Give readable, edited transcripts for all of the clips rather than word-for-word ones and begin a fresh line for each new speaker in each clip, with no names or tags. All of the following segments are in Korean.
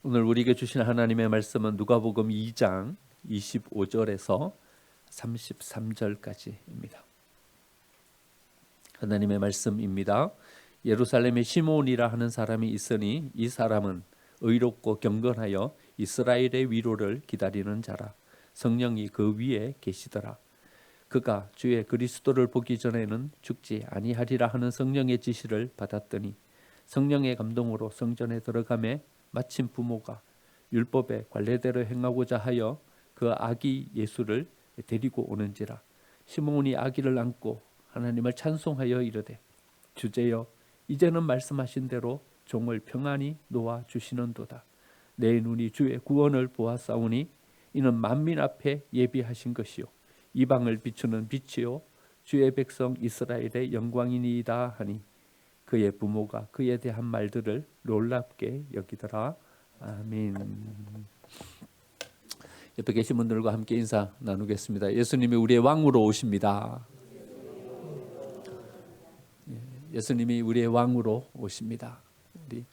오늘 우리에게 주신 하나님의 말씀은 누가복음 2장 25절에서 33절까지입니다. 하나님의 말씀입니다. 예루살렘에 시므온이라 하는 사람이 있으니 이 사람은 의롭고 경건하여 이스라엘의 위로를 기다리는 자라. 성령이 그 위에 계시더라. 그가 주의 그리스도를 보기 전에는 죽지 아니하리라 하는 성령의 지시를 받았더니 성령의 감동으로 성전에 들어가매 마침 부모가 율법의 관례대로 행하고자 하여 그 아기 예수를 데리고 오는지라. 시므온이 아기를 안고 하나님을 찬송하여 이르되 주제여 이제는 말씀하신 대로 종을 평안히 놓아 주시는도다. 내 눈이 주의 구원을 보았사오니 이는 만민 앞에 예비하신 것이요 이방을 비추는 빛이요 주의 백성 이스라엘의 영광이니이다 하니 그의 부모가 그에 대한 말들을 놀랍게 여기더라. 아멘. 옆에 계신 분들과 함께 인사 나누겠습니다. 예수님이 우리의 왕으로 오십니다. 예수님이 우리의 왕으로 오십니다. 우리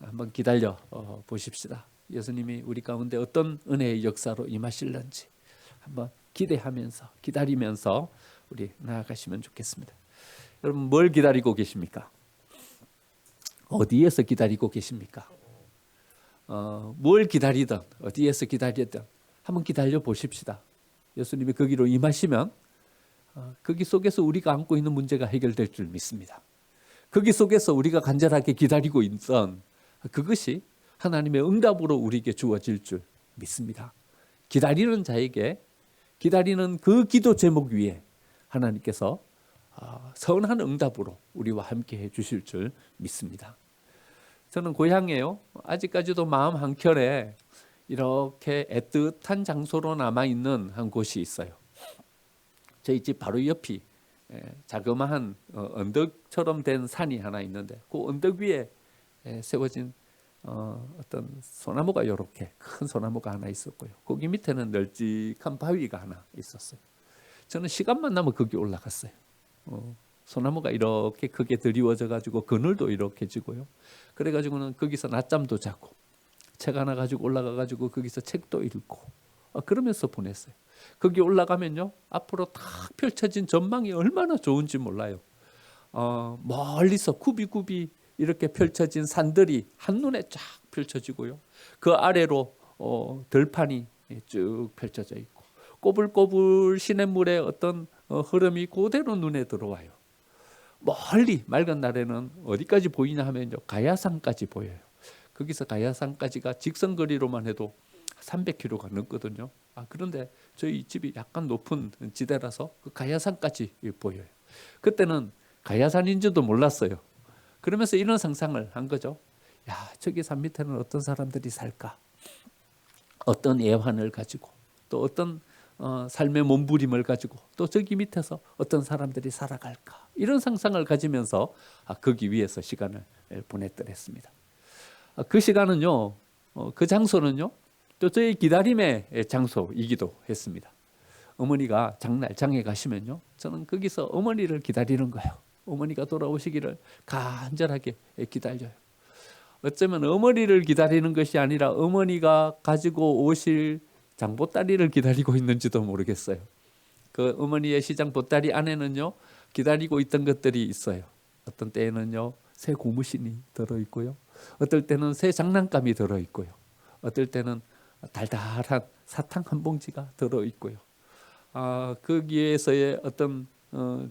한번 기다려 보십시다. 예수님이 우리 가운데 어떤 은혜의 역사로 임하실는지 한번 기대하면서 기다리면서 우리 나아가시면 좋겠습니다. 여러분 뭘 기다리고 계십니까? 어디에서 기다리고 계십니까? 뭘 기다리든 어디에서 기다리든 한번 기다려 보십시다. 예수님이 거기로 임하시면 거기 속에서 우리가 안고 있는 문제가 해결될 줄 믿습니다. 거기 속에서 우리가 간절하게 기다리고 있던 그것이 하나님의 응답으로 우리에게 주어질 줄 믿습니다. 기다리는 자에게 기다리는 그 기도 제목 위에 하나님께서 선한 응답으로 우리와 함께 해주실 줄 믿습니다. 저는 고향에요. 아직까지도 마음 한켠에 이렇게 애틋한 장소로 남아있는 한 곳이 있어요. 저희 집 바로 옆이 자그마한 언덕처럼 된 산이 하나 있는데 그 언덕 위에 세워진 어떤 소나무가 이렇게 큰 소나무가 하나 있었고요. 거기 밑에는 널찍한 바위가 하나 있었어요. 저는 시간만 나면 거기 올라갔어요. 소나무가 이렇게 크게 드리워져 가지고 그늘도 이렇게 지고요. 그래 가지고는 거기서 낮잠도 자고 책 하나 가지고 올라가 가지고 거기서 책도 읽고 그러면서 보냈어요. 거기 올라가면요 앞으로 딱 펼쳐진 전망이 얼마나 좋은지 몰라요. 멀리서 굽이굽이 이렇게 펼쳐진 산들이 한눈에 쫙 펼쳐지고요. 그 아래로 들판이 쭉 펼쳐져 있고 꼬불꼬불 시냇물의 어떤 흐름이 그대로 눈에 들어와요. 멀리 맑은 날에는 어디까지 보이냐 하면요 가야산까지 보여요. 거기서 가야산까지가 직선거리로만 해도 300km가 넘거든요. 그런데 저희 집이 약간 높은 지대라서 그 가야산까지 보여요. 그때는 가야산인지도 몰랐어요. 그러면서 이런 상상을 한 거죠. 야, 저기 산 밑에는 어떤 사람들이 살까? 어떤 애환을 가지고 또 어떤 삶의 몸부림을 가지고 또 저기 밑에서 어떤 사람들이 살아갈까? 이런 상상을 가지면서 거기 위에서 시간을 보냈더랬습니다. 그 시간은요, 그 장소는요, 또 저희 기다림의 장소이기도 했습니다. 어머니가 장에 가시면요, 저는 거기서 어머니를 기다리는 거예요. 어머니가 돌아오시기를 간절하게 기다려요. 어쩌면 어머니를 기다리는 것이 아니라 어머니가 가지고 오실 장보따리를 기다리고 있는지도 모르겠어요. 그 어머니의 시장 보따리 안에는요 기다리고 있던 것들이 있어요. 어떤 때에는요 새 고무신이 들어있고요. 어떨 때는 새 장난감이 들어있고요. 어떨 때는 달달한 사탕 한 봉지가 들어있고요. 거기에서의 어떤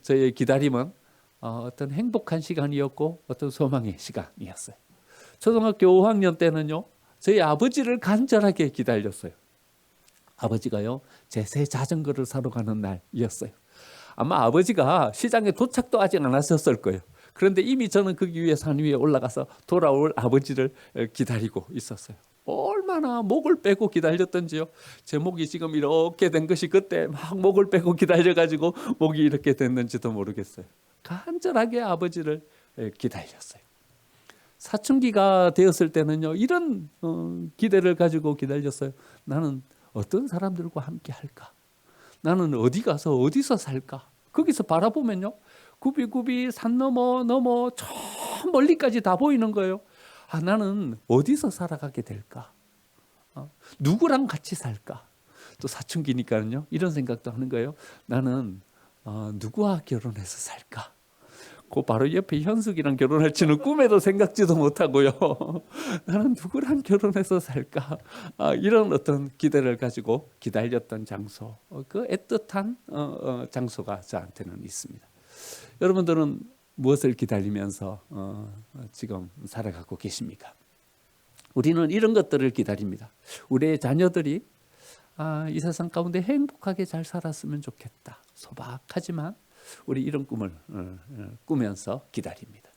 저의 기다림은 어떤 행복한 시간이었고 어떤 소망의 시간이었어요. 초등학교 5학년 때는요 저희 아버지를 간절하게 기다렸어요. 아버지가요 제 새 자전거를 사러 가는 날이었어요. 아마 아버지가 시장에 도착도 아직 안 하셨을 거예요. 그런데 이미 저는 거기 위에 산 위에 올라가서 돌아올 아버지를 기다리고 있었어요. 얼마나 목을 빼고 기다렸던지요. 제 목이 지금 이렇게 된 것이 그때 막 목을 빼고 기다려가지고 목이 이렇게 됐는지도 모르겠어요. 간절하게 아버지를 기다렸어요. 사춘기가 되었을 때는요 이런 기대를 가지고 기다렸어요. 나는 어떤 사람들과 함께 할까? 나는 어디 가서 어디서 살까? 거기서 바라보면요 굽이굽이 산 넘어 저 멀리까지 다 보이는 거예요. 나는 어디서 살아가게 될까? 누구랑 같이 살까? 또 사춘기니까요. 이런 생각도 하는 거예요. 나는 누구와 결혼해서 살까? 그 바로 옆에 현숙이랑 결혼할지는 꿈에도 생각지도 못하고요. 나는 누구랑 결혼해서 살까? 이런 어떤 기대를 가지고 기다렸던 장소, 그 애틋한 장소가 저한테는 있습니다. 여러분들은 무엇을 기다리면서 지금 살아가고 계십니까? 우리는 이런 것들을 기다립니다. 우리의 자녀들이 이 세상 가운데 행복하게 잘 살았으면 좋겠다. 소박하지만 우리 이런 꿈을 꾸면서 기다립니다.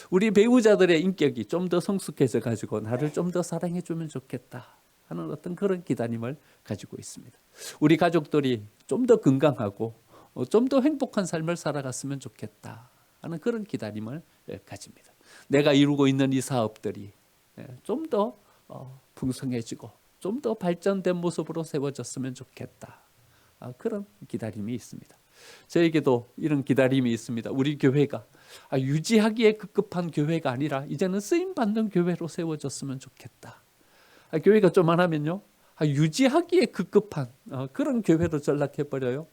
우리 배우자들의 인격이 좀 더 성숙해져 가지고 나를 좀 더 사랑해 주면 좋겠다 하는 어떤 그런 기다림을 가지고 있습니다. 우리 가족들이 좀 더 건강하고 좀 더 행복한 삶을 살아갔으면 좋겠다 하는 그런 기다림을 가집니다. 내가 이루고 있는 이 사업들이 좀 더 풍성해지고 좀 더 발전된 모습으로 세워졌으면 좋겠다. 그런 기다림이 있습니다. 저에게도 이런 기다림이 있습니다. 우리 교회가 유지하기에 급급한 교회가 아니라 이제는 쓰임받는 교회로 세워졌으면 좋겠다. 교회가 좀 안 하면요, 유지하기에 급급한 그런 교회로 전락해버려요.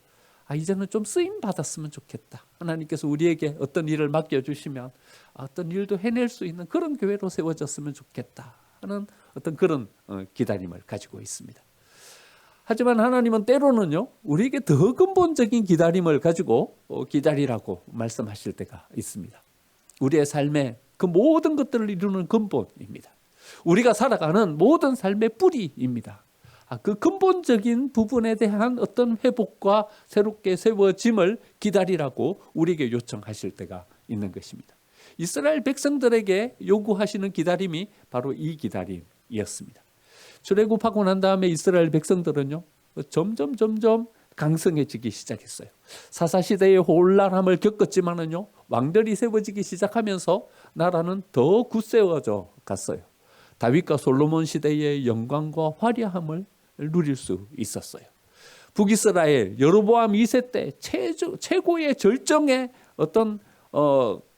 이제는 좀 쓰임받았으면 좋겠다. 하나님께서 우리에게 어떤 일을 맡겨주시면 어떤 일도 해낼 수 있는 그런 교회로 세워졌으면 좋겠다 하는 어떤 그런 기다림을 가지고 있습니다. 하지만 하나님은 때로는요, 우리에게 더 근본적인 기다림을 가지고 기다리라고 말씀하실 때가 있습니다. 우리의 삶의 그 모든 것들을 이루는 근본입니다. 우리가 살아가는 모든 삶의 뿌리입니다. 그 근본적인 부분에 대한 어떤 회복과 새롭게 세워짐을 기다리라고 우리에게 요청하실 때가 있는 것입니다. 이스라엘 백성들에게 요구하시는 기다림이 바로 이 기다림이었습니다. 출애굽하고 난 다음에 이스라엘 백성들은요, 점점 강성해지기 시작했어요. 사사시대의 혼란함을 겪었지만은요, 왕들이 세워지기 시작하면서 나라는 더 굳세워져 갔어요. 다윗과 솔로몬 시대의 영광과 화려함을 누릴 수 있었어요. 북이스라엘 여로보암 2세 때 최고의 절정의 어떤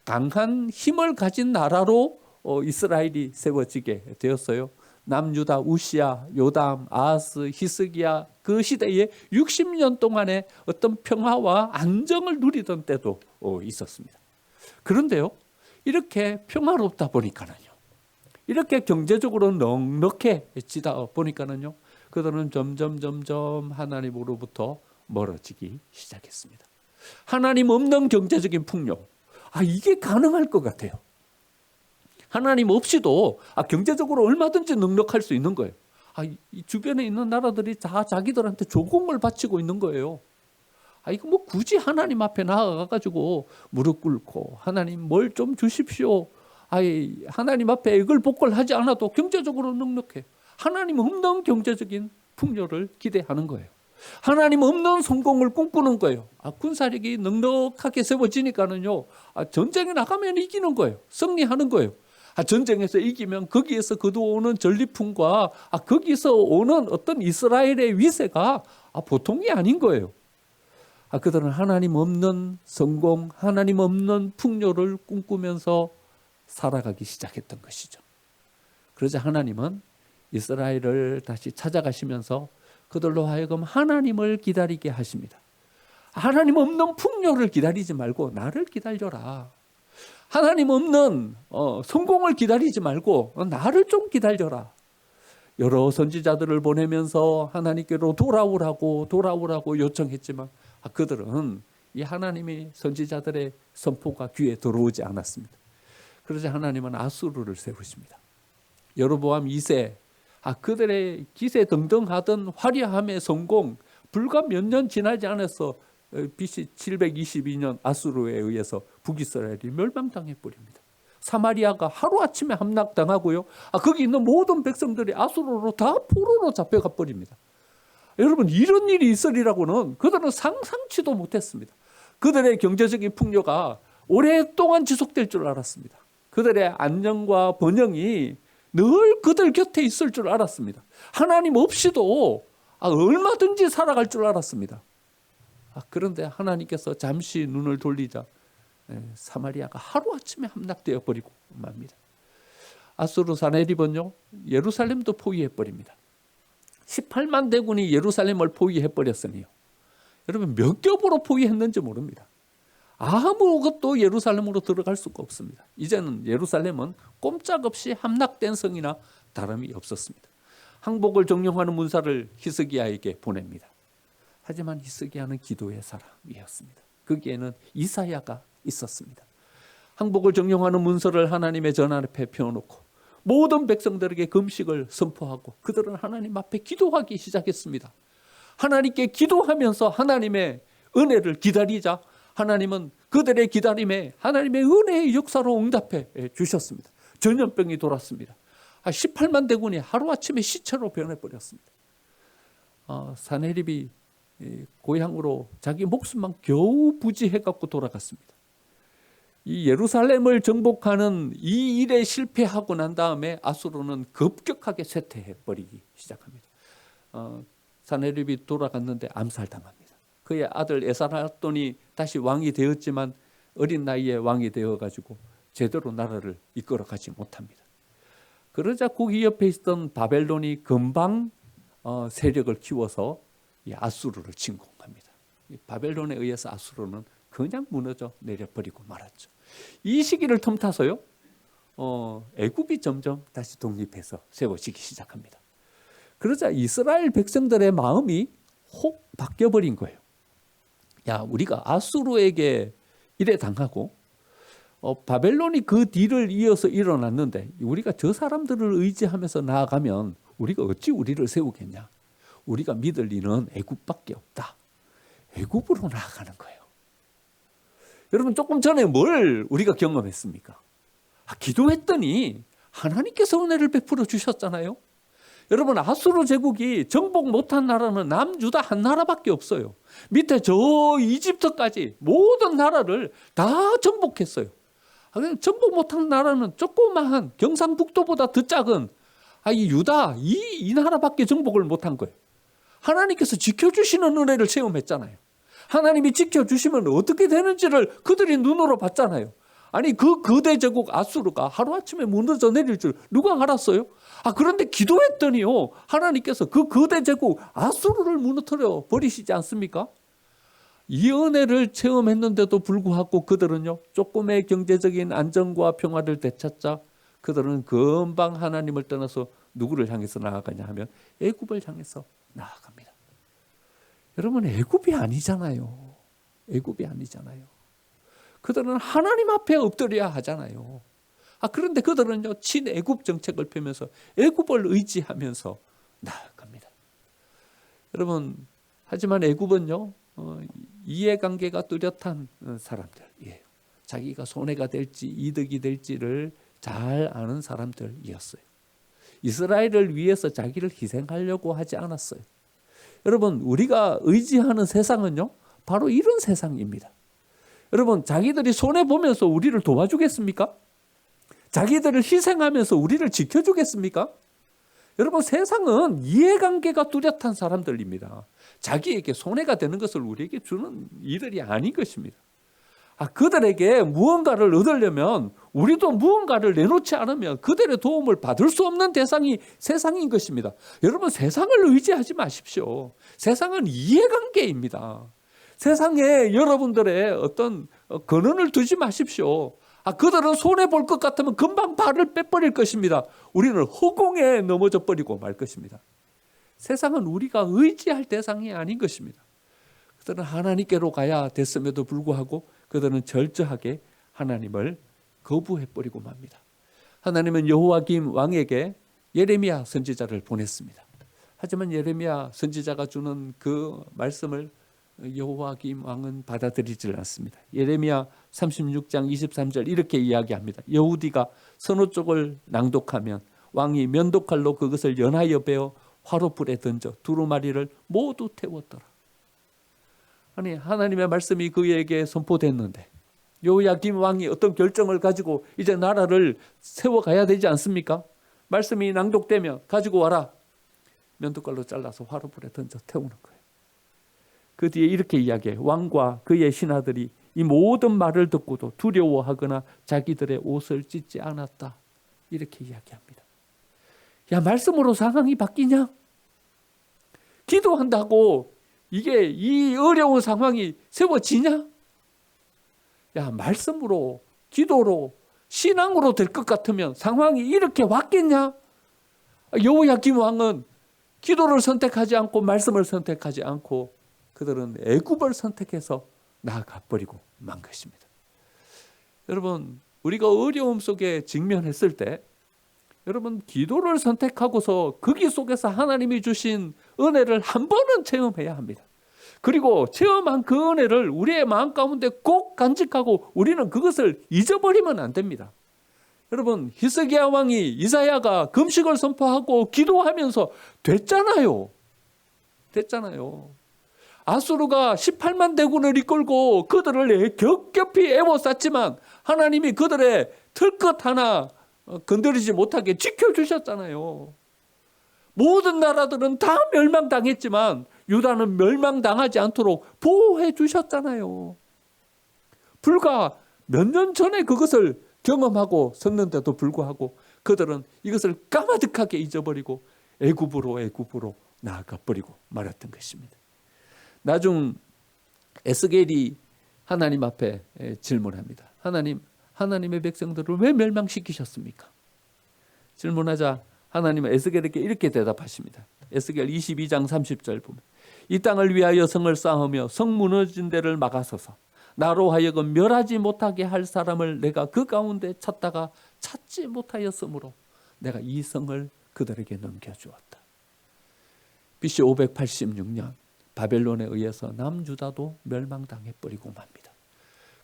강한 힘을 가진 나라로 이스라엘이 세워지게 되었어요. 남유다 우시야, 요담, 아하스, 히스기야 그 시대에 60년 동안의 어떤 평화와 안정을 누리던 때도 있었습니다. 그런데요, 이렇게 평화롭다 보니까는요, 이렇게 경제적으로 넉넉해지다 보니까는요, 그들은 점점 하나님으로부터 멀어지기 시작했습니다. 하나님 없는 경제적인 풍요, 이게 가능할 것 같아요. 하나님 없이도 경제적으로 얼마든지 넉넉할 수 있는 거예요. 이 주변에 있는 나라들이 다 자기들한테 조공을 바치고 있는 거예요. 이거 뭐 굳이 하나님 앞에 나아가가지고 무릎 꿇고 하나님 뭘 좀 주십시오. 하나님 앞에 이걸 복걸하지 않아도 경제적으로 넉넉해. 하나님 없는 경제적인 풍요를 기대하는 거예요. 하나님 없는 성공을 꿈꾸는 거예요. 군사력이 넉넉하게 세워지니까는요, 전쟁에 나가면 이기는 거예요. 승리하는 거예요. 전쟁에서 이기면 거기에서 거두오는 전리품과 거기서 오는 어떤 이스라엘의 위세가 보통이 아닌 거예요. 그들은 하나님 없는 성공, 하나님 없는 풍요를 꿈꾸면서 살아가기 시작했던 것이죠. 그러자 하나님은 이스라엘을 다시 찾아가시면서 그들로 하여금 하나님을 기다리게 하십니다. 하나님 없는 풍요를 기다리지 말고 나를 기다려라. 하나님 없는 성공을 기다리지 말고 나를 좀 기다려라. 여러 선지자들을 보내면서 하나님께로 돌아오라고 요청했지만 그들은 이 하나님의 선지자들의 선포가 귀에 들어오지 않았습니다. 그러자 하나님은 아수르를 세우십니다. 여로보암 2세, 그들의 기세등등하던 화려함의 성공, 불과 몇 년 지나지 않아서 BC 722년 아수르에 의해서 북이스라엘이 멸망당해 버립니다. 사마리아가 하루아침에 함락당하고요, 거기 있는 모든 백성들이 아수르로 다 포로로 잡혀가 버립니다. 여러분, 이런 일이 있으리라고는 그들은 상상치도 못했습니다. 그들의 경제적인 풍요가 오랫동안 지속될 줄 알았습니다. 그들의 안녕과 번영이 늘 그들 곁에 있을 줄 알았습니다. 하나님 없이도 얼마든지 살아갈 줄 알았습니다. 그런데 하나님께서 잠시 눈을 돌리자 사마리아가 하루아침에 함락되어 버리고 맙니다. 아수르 사네립은요 예루살렘도 포위해버립니다. 18만 대군이 예루살렘을 포위해버렸으니요. 여러분 몇 겹으로 포위했는지 모릅니다. 아무것도 예루살렘으로 들어갈 수가 없습니다. 이제는 예루살렘은 꼼짝없이 함락된 성이나 다름이 없었습니다. 항복을 정령하는 문사를 히스기야에게 보냅니다. 하지만 히스기야는 기도의 사람이었습니다. 거기에는 이사야가 있었습니다. 항복을 정령하는 문서를 하나님의 전 앞에 펴놓고 모든 백성들에게 금식을 선포하고 그들은 하나님 앞에 기도하기 시작했습니다. 하나님께 기도하면서 하나님의 은혜를 기다리자 하나님은 그들의 기다림에 하나님의 은혜의 역사로 응답해 주셨습니다. 전염병이 돌았습니다. 18만 대군이 하루아침에 시체로 변해버렸습니다. 사네립이 고향으로 자기 목숨만 겨우 부지해갖고 돌아갔습니다. 이 예루살렘을 정복하는 이 일에 실패하고 난 다음에 아수르는 급격하게 쇠퇴해버리기 시작합니다. 사네립이 돌아갔는데 암살당합니다. 그의 아들 에사라돈이 다시 왕이 되었지만 어린 나이에 왕이 되어가지고 제대로 나라를 이끌어가지 못합니다. 그러자 거기 옆에 있던 바벨론이 금방 세력을 키워서 이 아수르를 침공합니다. 바벨론에 의해서 아수르는 그냥 무너져 내려버리고 말았죠. 이 시기를 틈타서요, 애굽이 점점 다시 독립해서 세워지기 시작합니다. 그러자 이스라엘 백성들의 마음이 혹 바뀌어버린 거예요. 야, 우리가 아수르에게 이래 당하고 바벨론이 그 뒤를 이어서 일어났는데 우리가 저 사람들을 의지하면서 나아가면 우리가 어찌 우리를 세우겠냐. 우리가 믿을 이는 애굽밖에 없다. 애굽으로 나아가는 거예요. 여러분 조금 전에 뭘 우리가 경험했습니까? 기도했더니 하나님께서 은혜를 베풀어 주셨잖아요. 여러분 아수르 제국이 정복 못한 나라는 남유다 한 나라밖에 없어요. 밑에 저 이집트까지 모든 나라를 다 정복했어요. 정복 못한 나라는 조그마한 경상북도보다 더 작은 이 유다 이 나라밖에 정복을 못한 거예요. 하나님께서 지켜주시는 은혜를 체험했잖아요. 하나님이 지켜주시면 어떻게 되는지를 그들이 눈으로 봤잖아요. 아니 그 거대 제국 아수르가 하루아침에 무너져 내릴 줄 누가 알았어요? 그런데 기도했더니요 하나님께서 그 거대 제국 아수르를 무너뜨려 버리시지 않습니까? 이 은혜를 체험했는데도 불구하고 그들은요 조금의 경제적인 안정과 평화를 되찾자 그들은 금방 하나님을 떠나서 누구를 향해서 나아가냐 하면 애굽을 향해서 나아갑니다. 여러분 애굽이 아니잖아요. 애굽이 아니잖아요. 그들은 하나님 앞에 엎드려야 하잖아요. 그런데 그들은요 친애굽 정책을 펴면서 애굽을 의지하면서 나아갑니다. 여러분 하지만 애굽은요 이해관계가 뚜렷한 사람들이에요. 자기가 손해가 될지 이득이 될지를 잘 아는 사람들이었어요. 이스라엘을 위해서 자기를 희생하려고 하지 않았어요. 여러분 우리가 의지하는 세상은요 바로 이런 세상입니다. 여러분 자기들이 손해보면서 우리를 도와주겠습니까? 자기들을 희생하면서 우리를 지켜주겠습니까? 여러분 세상은 이해관계가 뚜렷한 사람들입니다. 자기에게 손해가 되는 것을 우리에게 주는 이들이 아닌 것입니다. 그들에게 무언가를 얻으려면 우리도 무언가를 내놓지 않으면 그들의 도움을 받을 수 없는 대상이 세상인 것입니다. 여러분 세상을 의지하지 마십시오. 세상은 이해관계입니다. 세상에 여러분들의 어떤 근원을 두지 마십시오. 그들은 손해볼 것 같으면 금방 발을 빼버릴 것입니다. 우리는 허공에 넘어져 버리고 말 것입니다. 세상은 우리가 의지할 대상이 아닌 것입니다. 그들은 하나님께로 가야 됐음에도 불구하고 그들은 절저하게 하나님을 거부해버리고 맙니다. 하나님은 여호야김 왕에게 예레미야 선지자를 보냈습니다. 하지만 예레미야 선지자가 주는 그 말씀을 여호야김 왕은 받아들이질 않습니다. 예레미야 36장 23절 이렇게 이야기합니다. 여우디가 서너 쪽을 낭독하면 왕이 면도칼로 그것을 연하여 베어 화로불에 던져 두루마리를 모두 태웠더라. 아니 하나님의 말씀이 그에게 선포됐는데 여호야김 왕이 어떤 결정을 가지고 이제 나라를 세워가야 되지 않습니까? 말씀이 낭독되면 가지고 와라. 면도칼로 잘라서 화로불에 던져 태우는 거예요. 그 뒤에 이렇게 이야기해. 왕과 그의 신하들이 이 모든 말을 듣고도 두려워하거나 자기들의 옷을 찢지 않았다. 이렇게 이야기합니다. 야, 말씀으로 상황이 바뀌냐? 기도한다고 이게 이 어려운 상황이 세워지냐? 야, 말씀으로, 기도로, 신앙으로 될 것 같으면 상황이 이렇게 왔겠냐? 여호야김 왕은 기도를 선택하지 않고 말씀을 선택하지 않고 그들은 애굽을 선택해서 나아가 버리고 만 것입니다. 여러분, 우리가 어려움 속에 직면했을 때 여러분, 기도를 선택하고서 거기 속에서 하나님이 주신 은혜를 한 번은 체험해야 합니다. 그리고 체험한 그 은혜를 우리의 마음 가운데 꼭 간직하고 우리는 그것을 잊어버리면 안 됩니다. 여러분, 히스기야 왕이 이사야가 금식을 선포하고 기도하면서 됐잖아요. 아수르가 18만 대군을 이끌고 그들을 겹겹이 애워쌌지만 하나님이 그들의 털끝 하나 건드리지 못하게 지켜주셨잖아요. 모든 나라들은 다 멸망당했지만 유다는 멸망당하지 않도록 보호해 주셨잖아요. 불과 몇 년 전에 그것을 경험하고 섰는데도 불구하고 그들은 이것을 까마득하게 잊어버리고 애굽으로 나아가 버리고 말았던 것입니다. 나중 에스겔이 하나님 앞에 질문합니다. 하나님의 백성들을 왜 멸망시키셨습니까? 질문하자 하나님은 에스겔에게 이렇게 대답하십니다. 에스겔 22장 30절 보면 이 땅을 위하여 성을 쌓으며 성 무너진 데를 막아서서 나로 하여금 멸하지 못하게 할 사람을 내가 그 가운데 찾다가 찾지 못하였으므로 내가 이 성을 그들에게 넘겨주었다. BC 586년 바벨론에 의해서 남유다도 멸망당해 버리고 맙니다.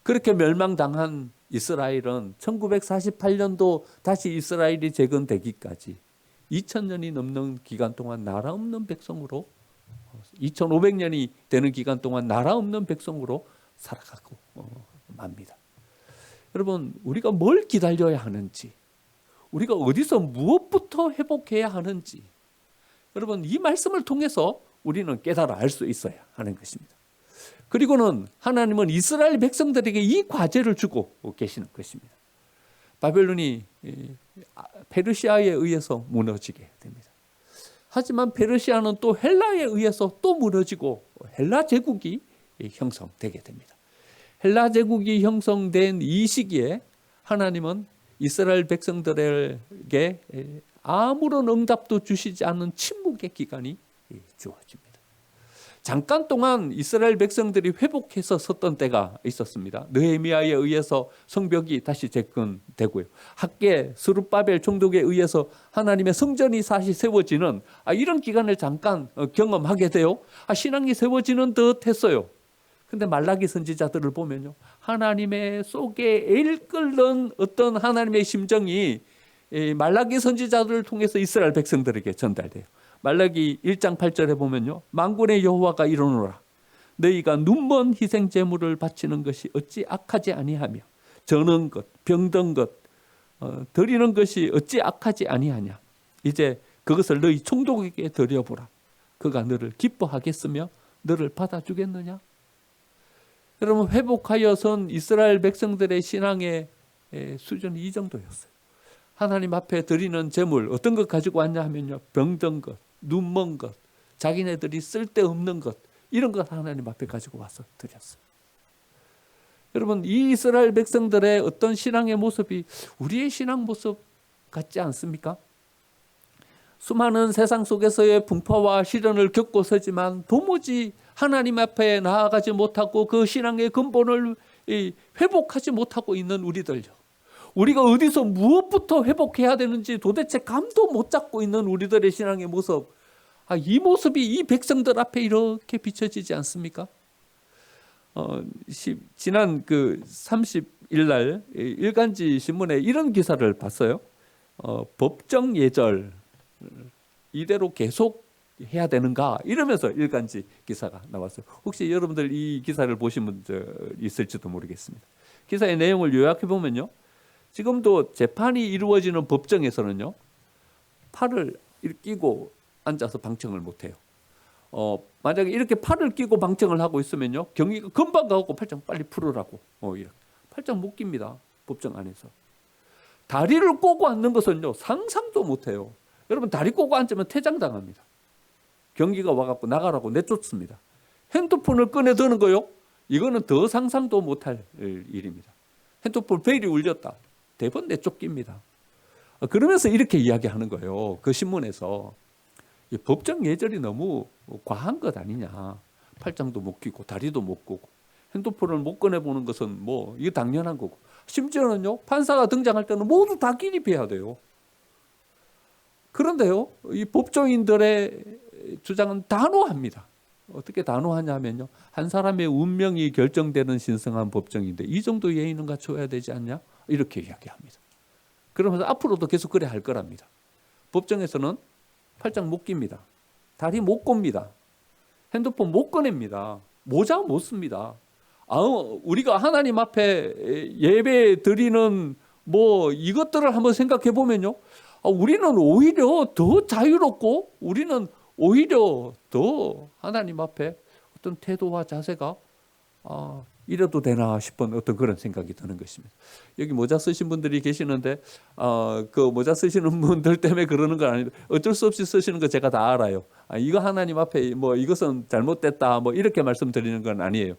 그렇게 멸망당한 이스라엘은 1948년도 다시 이스라엘이 재건되기까지 2000년이 넘는 기간 동안 나라 없는 백성으로 2500년이 되는 기간 동안 나라 없는 백성으로 살아가고 맙니다. 여러분, 우리가 뭘 기다려야 하는지, 우리가 어디서 무엇부터 회복해야 하는지 여러분, 이 말씀을 통해서 우리는 깨달아 알 수 있어야 하는 것입니다. 그리고는 하나님은 이스라엘 백성들에게 이 과제를 주고 계시는 것입니다. 바벨론이 페르시아에 의해서 무너지게 됩니다. 하지만 페르시아는 또 헬라에 의해서 또 무너지고 헬라 제국이 형성되게 됩니다. 헬라 제국이 형성된 이 시기에 하나님은 이스라엘 백성들에게 아무런 응답도 주시지 않는 침묵의 기간이 주어집니다. 잠깐 동안 이스라엘 백성들이 회복해서 섰던 때가 있었습니다. 느헤미야에 의해서 성벽이 다시 재건되고요. 학계 스룹바벨 총독에 의해서 하나님의 성전이 다시 세워지는 이런 기간을 잠깐 경험하게 돼요. 신앙이 세워지는 듯 했어요. 근데 말라기 선지자들을 보면요, 하나님의 속에 일끓는 어떤 하나님의 심정이 말라기 선지자들을 통해서 이스라엘 백성들에게 전달돼요. 말라기 1장 8절에 보면요, 만군의 여호와가 이르노라 너희가 눈먼 희생 제물을 바치는 것이 어찌 악하지 아니하며 저는 것 병든 것 드리는 것이 어찌 악하지 아니하냐. 이제 그것을 너희 총독에게 드려보라. 그가 너를 기뻐하겠으며 너를 받아주겠느냐. 여러분, 회복하여선 이스라엘 백성들의 신앙의 수준이 이 정도였어요. 하나님 앞에 드리는 제물 어떤 것 가지고 왔냐 하면요, 병든 것, 눈먼 것, 자기네들이 쓸데없는 것, 이런 것 하나님 앞에 가지고 와서 드렸어요. 여러분, 이 이스라엘 백성들의 어떤 신앙의 모습이 우리의 신앙 모습 같지 않습니까? 수많은 세상 속에서의 풍파와 시련을 겪고 서지만 도무지 하나님 앞에 나아가지 못하고 그 신앙의 근본을 회복하지 못하고 있는 우리들요. 우리가 어디서 무엇부터 회복해야 되는지 도대체 감도 못 잡고 있는 우리들의 신앙의 모습, 이 모습이 이 백성들 앞에 이렇게 비춰지지 않습니까? 지난 30일 날 일간지 신문에 이런 기사를 봤어요. 법정 예절 이대로 계속 해야 되는가 이러면서 일간지 기사가 나왔어요. 혹시 여러분들 이 기사를 보신 분들 있을지도 모르겠습니다. 기사의 내용을 요약해 보면요, 지금도 재판이 이루어지는 법정에서는요, 팔을 이렇게 끼고 앉아서 방청을 못해요. 만약에 이렇게 팔을 끼고 방청을 하고 있으면요, 경위가 금방 가고 팔짱 빨리 풀으라고 이렇게 팔짱 못 낍니다. 법정 안에서. 다리를 꼬고 앉는 것은요, 상상도 못해요. 여러분, 다리 꼬고 앉으면 퇴장당합니다. 경기가 와갖고 나가라고 내쫓습니다. 핸드폰을 꺼내 드는 거요? 이거는 더 상상도 못할 일입니다. 핸드폰 벨이 울렸다. 대번 내쫓깁니다. 그러면서 이렇게 이야기하는 거예요. 그 신문에서. 법정 예절이 너무 과한 것 아니냐. 팔짱도 못 끼고 다리도 못 꼬고 핸드폰을 못 꺼내보는 것은 뭐 이게 당연한 거고, 심지어는요, 판사가 등장할 때는 모두 다 기립해야 돼요. 그런데요, 이 법조인들의 주장은 단호합니다. 어떻게 단호하냐면요, 한 사람의 운명이 결정되는 신성한 법정인데 이 정도 예의는 갖춰야 되지 않냐, 이렇게 이야기합니다. 그러면서 앞으로도 계속 그래 할 거랍니다. 법정에서는 팔짱 못 낍니다. 다리 못 꼽니다. 핸드폰 못 꺼냅니다. 모자 못 씁니다. 우리가 하나님 앞에 예배 드리는 뭐 이것들을 한번 생각해 보면요, 우리는 오히려 더 자유롭고 우리는 오히려 더 하나님 앞에 어떤 태도와 자세가 이래도 되나 싶은 어떤 그런 생각이 드는 것입니다. 여기 모자 쓰신 분들이 계시는데 그 모자 쓰시는 분들 때문에 그러는 건 아닌데 어쩔 수 없이 쓰시는 거 제가 다 알아요. 이거 하나님 앞에 뭐 이것은 잘못됐다 뭐 이렇게 말씀드리는 건 아니에요.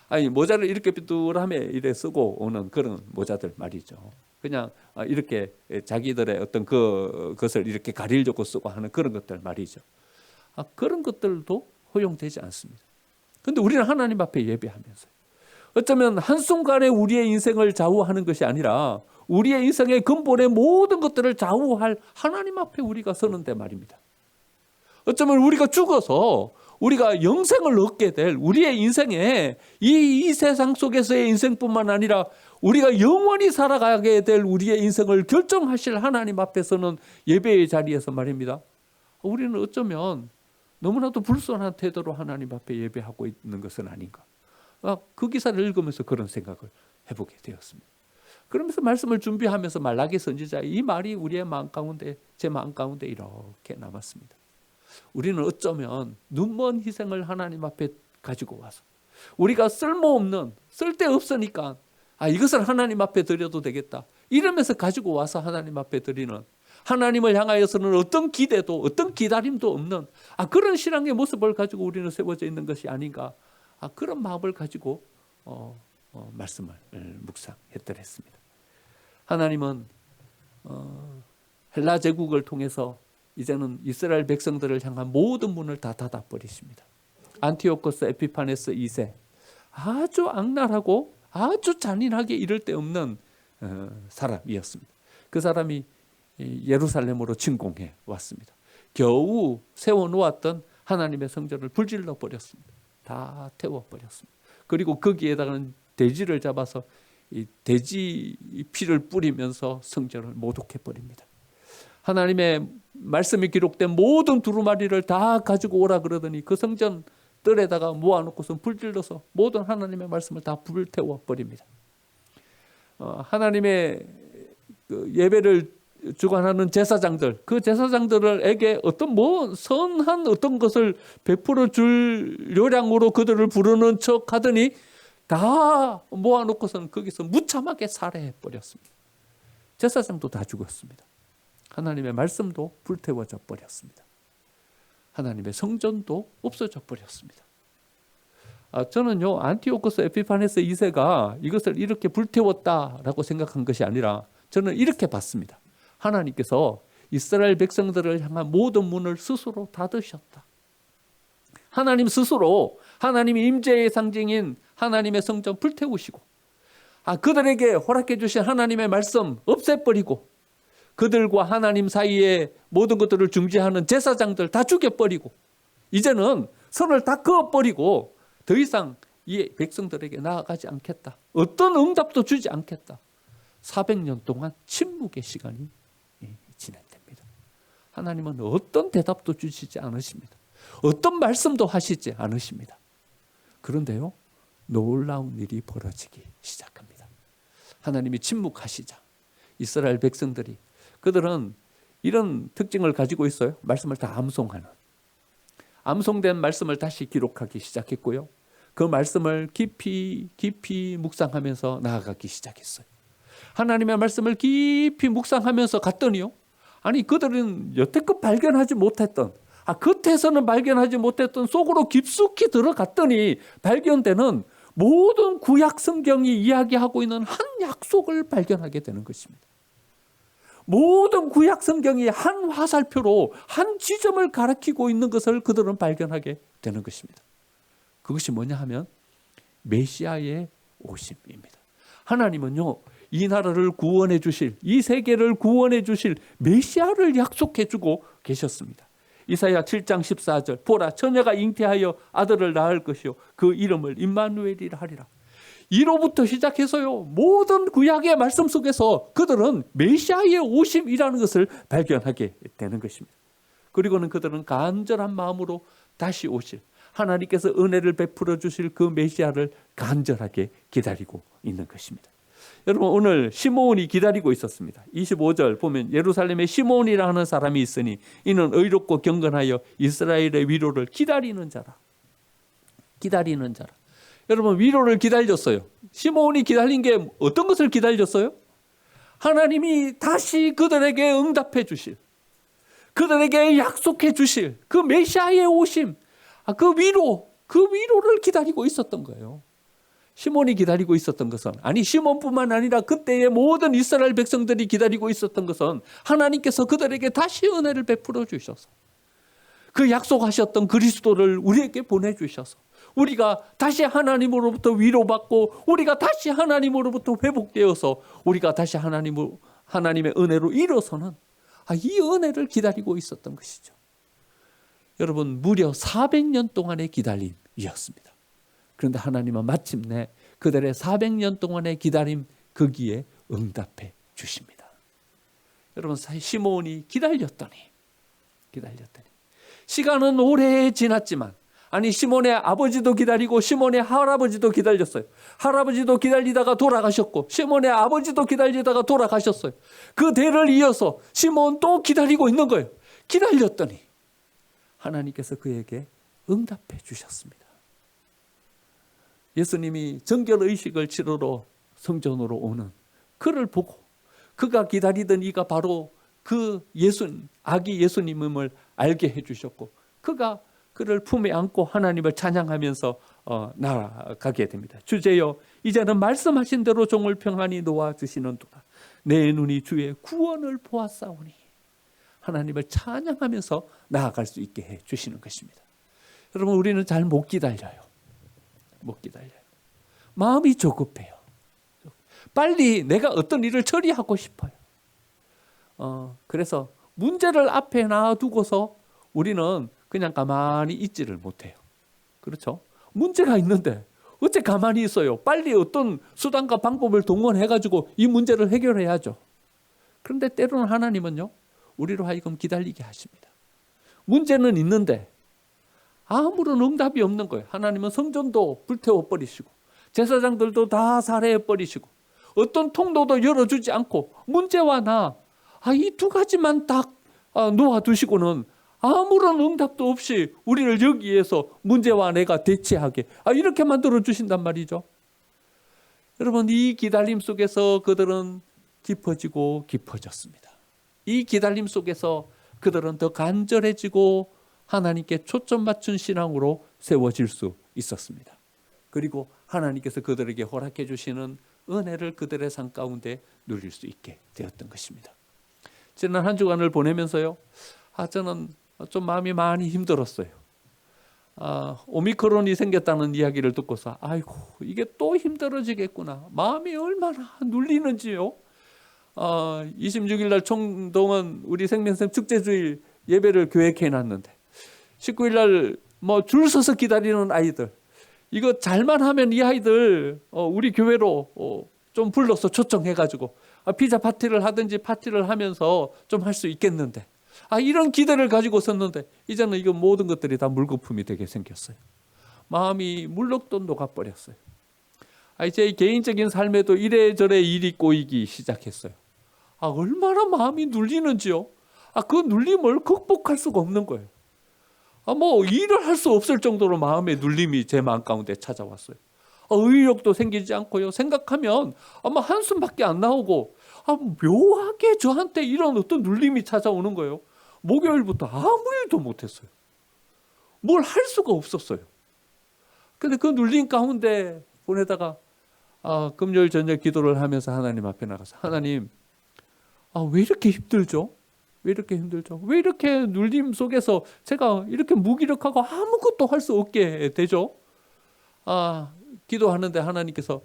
아니, 모자를 이렇게 삐뚤하게 이래 쓰고 오는 그런 모자들 말이죠. 그냥 이렇게 자기들의 어떤 그것을 이렇게 가리려고 쓰고 하는 그런 것들 말이죠. 그런 것들도 허용되지 않습니다. 그런데 우리는 하나님 앞에 예배하면서 어쩌면 한순간에 우리의 인생을 좌우하는 것이 아니라 우리의 인생의 근본의 모든 것들을 좌우할 하나님 앞에 우리가 서는데 말입니다. 어쩌면 우리가 죽어서 우리가 영생을 얻게 될 우리의 인생에 이 세상 속에서의 인생뿐만 아니라 우리가 영원히 살아가게 될 우리의 인생을 결정하실 하나님 앞에서는 예배의 자리에서 말입니다. 우리는 어쩌면 너무나도 불손한 태도로 하나님 앞에 예배하고 있는 것은 아닌가. 그 기사를 읽으면서 그런 생각을 해보게 되었습니다. 그러면서 말씀을 준비하면서 말라기 선지자 이 말이 우리의 마음 가운데, 제 마음 가운데 이렇게 남았습니다. 우리는 어쩌면 눈먼 희생을 하나님 앞에 가지고 와서 우리가 쓸모없는, 쓸데없으니까 이것을 하나님 앞에 드려도 되겠다 이러면서 가지고 와서 하나님 앞에 드리는, 하나님을 향하여서는 어떤 기대도 어떤 기다림도 없는 그런 신앙의 모습을 가지고 우리는 세워져 있는 것이 아닌가, 그런 마음을 가지고 말씀을 묵상했더랬습니다. 하나님은 헬라 제국을 통해서 이제는 이스라엘 백성들을 향한 모든 문을 다 닫아버리십니다. 안티오코스 에피파네스 2세, 아주 악랄하고 아주 잔인하게 이를 데 없는 사람이었습니다. 그 사람이 예루살렘으로 침공해 왔습니다. 겨우 세워놓았던 하나님의 성전을 불질러 버렸습니다. 다 태워버렸습니다. 그리고 거기에다가는 돼지를 잡아서 이 돼지 피를 뿌리면서 성전을 모독해버립니다. 하나님의 말씀이 기록된 모든 두루마리를 다 가지고 오라 그러더니 그 성전 뜰에다가 모아놓고서 불질러서 모든 하나님의 말씀을 다 불태워버립니다. 하나님의 예배를 주관하는 제사장들, 그 제사장들에게 어떤 선한 어떤 것을 베풀어 줄 요량으로 그들을 부르는 척 하더니 다 모아놓고서는 거기서 무참하게 살해해 버렸습니다. 제사장도 다 죽었습니다. 하나님의 말씀도 불태워져 버렸습니다. 하나님의 성전도 없어져 버렸습니다. 저는요, 안티오코스 에피파네스 2세가 이것을 이렇게 불태웠다라고 생각한 것이 아니라 저는 이렇게 봤습니다. 하나님께서 이스라엘 백성들을 향한 모든 문을 스스로 닫으셨다. 하나님 스스로 하나님의 임재의 상징인 하나님의 성전 불태우시고 그들에게 허락해 주신 하나님의 말씀 없애버리고 그들과 하나님 사이에 모든 것들을 중재하는 제사장들 다 죽여버리고 이제는 선을 다 그어버리고 더 이상 이 백성들에게 나아가지 않겠다. 어떤 응답도 주지 않겠다. 400년 동안 침묵의 시간이 진행됩니다. 하나님은 어떤 대답도 주시지 않으십니다. 어떤 말씀도 하시지 않으십니다. 그런데요, 놀라운 일이 벌어지기 시작합니다. 하나님이 침묵하시자 이스라엘 백성들이, 그들은 이런 특징을 가지고 있어요. 말씀을 다 암송하는, 암송된 말씀을 다시 기록하기 시작했고요. 그 말씀을 깊이 묵상하면서 나아가기 시작했어요. 하나님의 말씀을 깊이 묵상하면서 갔더니요. 아니 그들은 여태껏 발견하지 못했던 겉에서는 발견하지 못했던 속으로 깊숙이 들어갔더니 발견되는 모든 구약 성경이 이야기하고 있는 한 약속을 발견하게 되는 것입니다. 모든 구약 성경이 한 화살표로 한 지점을 가리키고 있는 것을 그들은 발견하게 되는 것입니다. 그것이 뭐냐 하면 메시아의 오심입니다. 하나님은요, 이 나라를 구원해 주실, 이 세계를 구원해 주실 메시아를 약속해 주고 계셨습니다. 이사야 7장 14절 보라 처녀가 잉태하여 아들을 낳을 것이요 그 이름을 임마누엘이라 하리라. 이로부터 시작해서요 모든 구약의 말씀 속에서 그들은 메시아의 오심이라는 것을 발견하게 되는 것입니다. 그리고는 그들은 간절한 마음으로 다시 오실 하나님께서 은혜를 베풀어 주실 그 메시아를 간절하게 기다리고 있는 것입니다. 여러분 오늘 시므온이 기다리고 있었습니다. 25절 보면 예루살렘에 시므온이라 하는 사람이 있으니 이는 의롭고 경건하여 이스라엘의 위로를 기다리는 자라. 기다리는 자라. 여러분 위로를 기다렸어요. 시므온이 기다린 게 어떤 것을 기다렸어요? 하나님이 다시 그들에게 응답해 주실, 그들에게 약속해 주실 그 메시아의 오심, 그 위로를 기다리고 있었던 거예요. 시몬이 기다리고 있었던 것은 시몬뿐만 아니라 그때의 모든 이스라엘 백성들이 기다리고 있었던 것은 하나님께서 그들에게 다시 은혜를 베풀어 주셔서 그 약속하셨던 그리스도를 우리에게 보내주셔서 우리가 다시 하나님으로부터 위로받고 우리가 다시 하나님으로부터 회복되어서 우리가 다시 하나님의 은혜로 일어서는 이 은혜를 기다리고 있었던 것이죠. 여러분 무려 400년 동안의 기다림이었습니다. 그런데 하나님은 마침내 그들의 400년 동안의 기다림 거기에 응답해 주십니다. 여러분 시므온이 기다렸더니 시간은 오래 지났지만 시몬의 아버지도 기다리고 시몬의 할아버지도 기다렸어요. 할아버지도 기다리다가 돌아가셨고 시몬의 아버지도 기다리다가 돌아가셨어요. 그 대를 이어서 시몬 또 기다리고 있는 거예요. 기다렸더니 하나님께서 그에게 응답해 주셨습니다. 예수님이 정결의식을 치르러 성전으로 오는 그를 보고 그가 기다리던 이가 바로 그 아기 예수님임을 알게 해주셨고 그가 그를 품에 안고 하나님을 찬양하면서 나아가게 됩니다. 주제여 이제는 말씀하신 대로 종을 평안히 놓아주시는도다. 내 눈이 주의 구원을 보았사오니 하나님을 찬양하면서 나아갈 수 있게 해주시는 것입니다. 여러분 우리는 잘 못 기다려요. 마음이 조급해요. 빨리 내가 어떤 일을 처리하고 싶어요. 그래서 문제를 앞에 놔두고서 우리는 그냥 가만히 있지를 못해요. 그렇죠? 문제가 있는데 어째 가만히 있어요. 빨리 어떤 수단과 방법을 동원해가지고 이 문제를 해결해야죠. 그런데 때로는 하나님은요 우리로 하여금 기다리게 하십니다. 문제는 있는데 아무런 응답이 없는 거예요. 하나님은 성전도 불태워버리시고 제사장들도 다 살해해버리시고 어떤 통로도 열어주지 않고 문제와 나 이 두 가지만 딱 놓아두시고는 아무런 응답도 없이 우리를 여기에서 문제와 내가 대치하게 이렇게 만들어 주신단 말이죠. 여러분 이 기다림 속에서 그들은 깊어지고 깊어졌습니다. 이 기다림 속에서 그들은 더 간절해지고 하나님께 초점 맞춘 신앙으로 세워질 수 있었습니다. 그리고 하나님께서 그들에게 허락해 주시는 은혜를 그들의 삶 가운데 누릴 수 있게 되었던 것입니다. 지난 한 주간을 보내면서요, 저는 좀 마음이 많이 힘들었어요. 오미크론이 생겼다는 이야기를 듣고서 아이고 이게 또 힘들어지겠구나. 마음이 얼마나 눌리는지요. 26일 날 총동원 우리 생명샘 축제주일 예배를 계획해 놨는데 19일 날 줄 서서 기다리는 아이들, 이거 잘만 하면 이 아이들 우리 교회로 좀 불러서 초청해가지고 피자 파티를 하든지 파티를 하면서 좀 할 수 있겠는데 이런 기대를 가지고 섰는데 이제는 이거 모든 것들이 다 물거품이 되게 생겼어요. 마음이 물럭도 녹아버렸어요. 제 개인적인 삶에도 이래저래 일이 꼬이기 시작했어요. 얼마나 마음이 눌리는지요. 그 눌림을 극복할 수가 없는 거예요. 일을 할 수 없을 정도로 마음의 눌림이 제 마음 가운데 찾아왔어요. 의욕도 생기지 않고요. 생각하면 아마 한숨밖에 안 나오고 묘하게 저한테 이런 어떤 눌림이 찾아오는 거예요. 목요일부터 아무 일도 못했어요. 뭘 할 수가 없었어요. 근데 그 눌림 가운데 보내다가 금요일 저녁 기도를 하면서 하나님 앞에 나가서 하나님 왜 이렇게 힘들죠? 왜 이렇게 힘들죠? 왜 이렇게 눌림 속에서 제가 이렇게 무기력하고 아무것도 할 수 없게 되죠? 기도하는데 하나님께서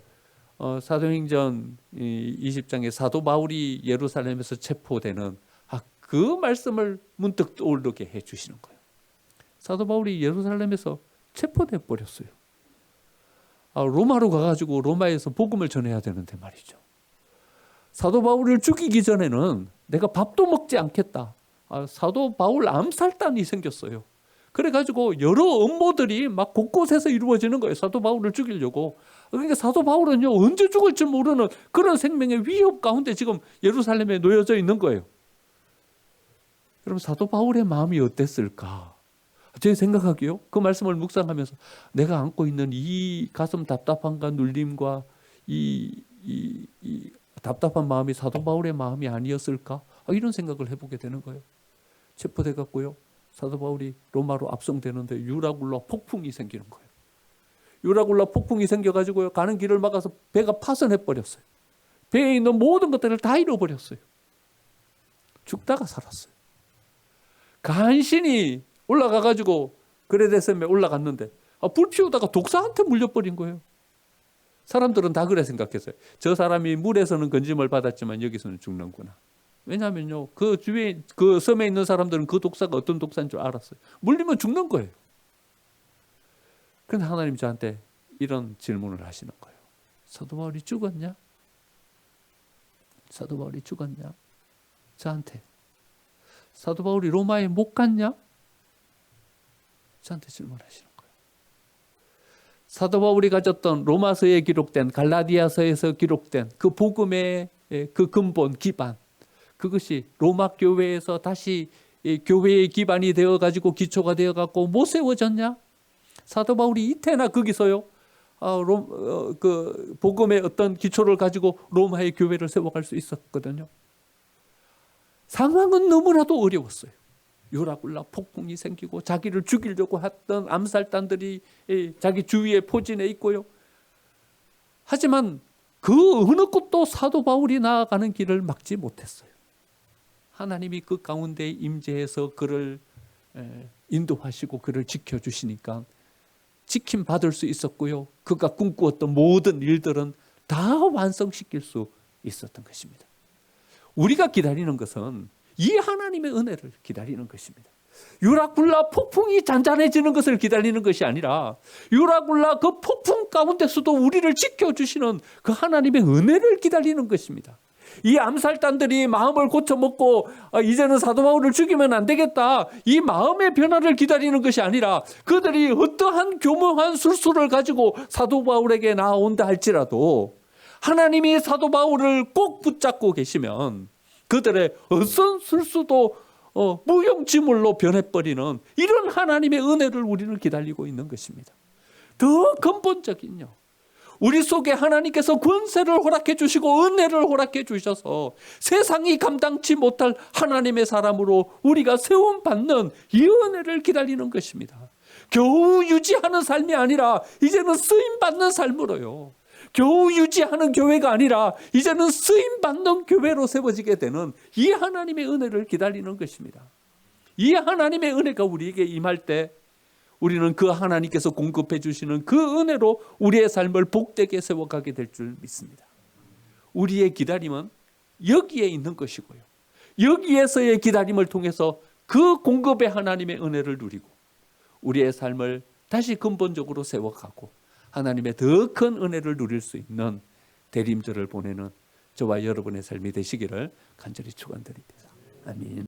사도행전 20장에 사도 바울이 예루살렘에서 체포되는 그 말씀을 문득 떠오르게 해 주시는 거예요. 사도 바울이 예루살렘에서 체포돼 버렸어요. 로마로 가가지고 로마에서 복음을 전해야 되는데 말이죠. 사도 바울을 죽이기 전에는 내가 밥도 먹지 않겠다. 사도 바울 암살단이 생겼어요. 그래가지고 여러 음모들이 막 곳곳에서 이루어지는 거예요. 사도 바울을 죽이려고. 그러니까 사도 바울은요, 언제 죽을지 모르는 그런 생명의 위협 가운데 지금 예루살렘에 놓여져 있는 거예요. 그럼 사도 바울의 마음이 어땠을까? 제 생각하기요, 그 말씀을 묵상하면서 내가 안고 있는 이 가슴 답답함과 눌림과 이 답답한 마음이 사도 바울의 마음이 아니었을까? 이런 생각을 해보게 되는 거예요. 체포돼 갖고요, 사도 바울이 로마로 압송되는데 유라굴라 폭풍이 생기는 거예요. 유라굴라 폭풍이 생겨가지고요, 가는 길을 막아서 배가 파손해 버렸어요. 배에 있는 모든 것들을 다 잃어버렸어요. 죽다가 살았어요. 간신히 올라가가지고 그레데셈에 올라갔는데 불 피우다가 독사한테 물려버린 거예요. 사람들은 다 그래 생각했어요. 저 사람이 물에서는 건짐을 받았지만 여기서는 죽는구나. 왜냐하면요, 그 주위에 그 섬에 있는 사람들은 그 독사가 어떤 독사인 줄 알았어요. 물리면 죽는 거예요. 그런데 하나님 저한테 이런 질문을 하시는 거예요. 사도 바울이 죽었냐? 사도 바울이 죽었냐? 저한테. 사도 바울이 로마에 못 갔냐? 저한테 질문하시는 거예요. 사도 바울이 가졌던 로마서에 기록된, 갈라디아서에서 기록된 그 복음의 그 근본, 기반, 그것이 로마 교회에서 다시 교회의 기반이 되어가지고 기초가 되어갖고 못 세워졌냐? 사도 바울이 이때나 거기서요, 그 복음의 어떤 기초를 가지고 로마의 교회를 세워갈 수 있었거든요. 상황은 너무나도 어려웠어요. 유라굴라 폭풍이 생기고 자기를 죽이려고 했던 암살단들이 자기 주위에 포진해 있고요. 하지만 그 어느 곳도 사도 바울이 나아가는 길을 막지 못했어요. 하나님이 그 가운데 임재해서 그를 인도하시고 그를 지켜주시니까 지킴 받을 수 있었고요. 그가 꿈꾸었던 모든 일들은 다 완성시킬 수 있었던 것입니다. 우리가 기다리는 것은 이 하나님의 은혜를 기다리는 것입니다. 유라굴라 폭풍이 잔잔해지는 것을 기다리는 것이 아니라 유라굴라 그 폭풍 가운데서도 우리를 지켜주시는 그 하나님의 은혜를 기다리는 것입니다. 이 암살단들이 마음을 고쳐먹고 이제는 사도 바울을 죽이면 안 되겠다, 이 마음의 변화를 기다리는 것이 아니라 그들이 어떠한 교묘한 술수를 가지고 사도 바울에게 나온다 할지라도 하나님이 사도 바울을 꼭 붙잡고 계시면 그들의 어떤 술수도 무용지물로 변해버리는 이런 하나님의 은혜를 우리는 기다리고 있는 것입니다. 더 근본적인요, 우리 속에 하나님께서 권세를 허락해 주시고 은혜를 허락해 주셔서 세상이 감당치 못할 하나님의 사람으로 우리가 세움받는 이 은혜를 기다리는 것입니다. 겨우 유지하는 삶이 아니라 이제는 쓰임받는 삶으로요, 겨우 유지하는 교회가 아니라 이제는 쓰임받는 교회로 세워지게 되는 이 하나님의 은혜를 기다리는 것입니다. 이 하나님의 은혜가 우리에게 임할 때 우리는 그 하나님께서 공급해 주시는 그 은혜로 우리의 삶을 복되게 세워가게 될 줄 믿습니다. 우리의 기다림은 여기에 있는 것이고요, 여기에서의 기다림을 통해서 그 공급의 하나님의 은혜를 누리고 우리의 삶을 다시 근본적으로 세워가고 하나님의 더 큰 은혜를 누릴 수 있는 대림절을 보내는 저와 여러분의 삶이 되시기를 간절히 축원드립니다. 아멘.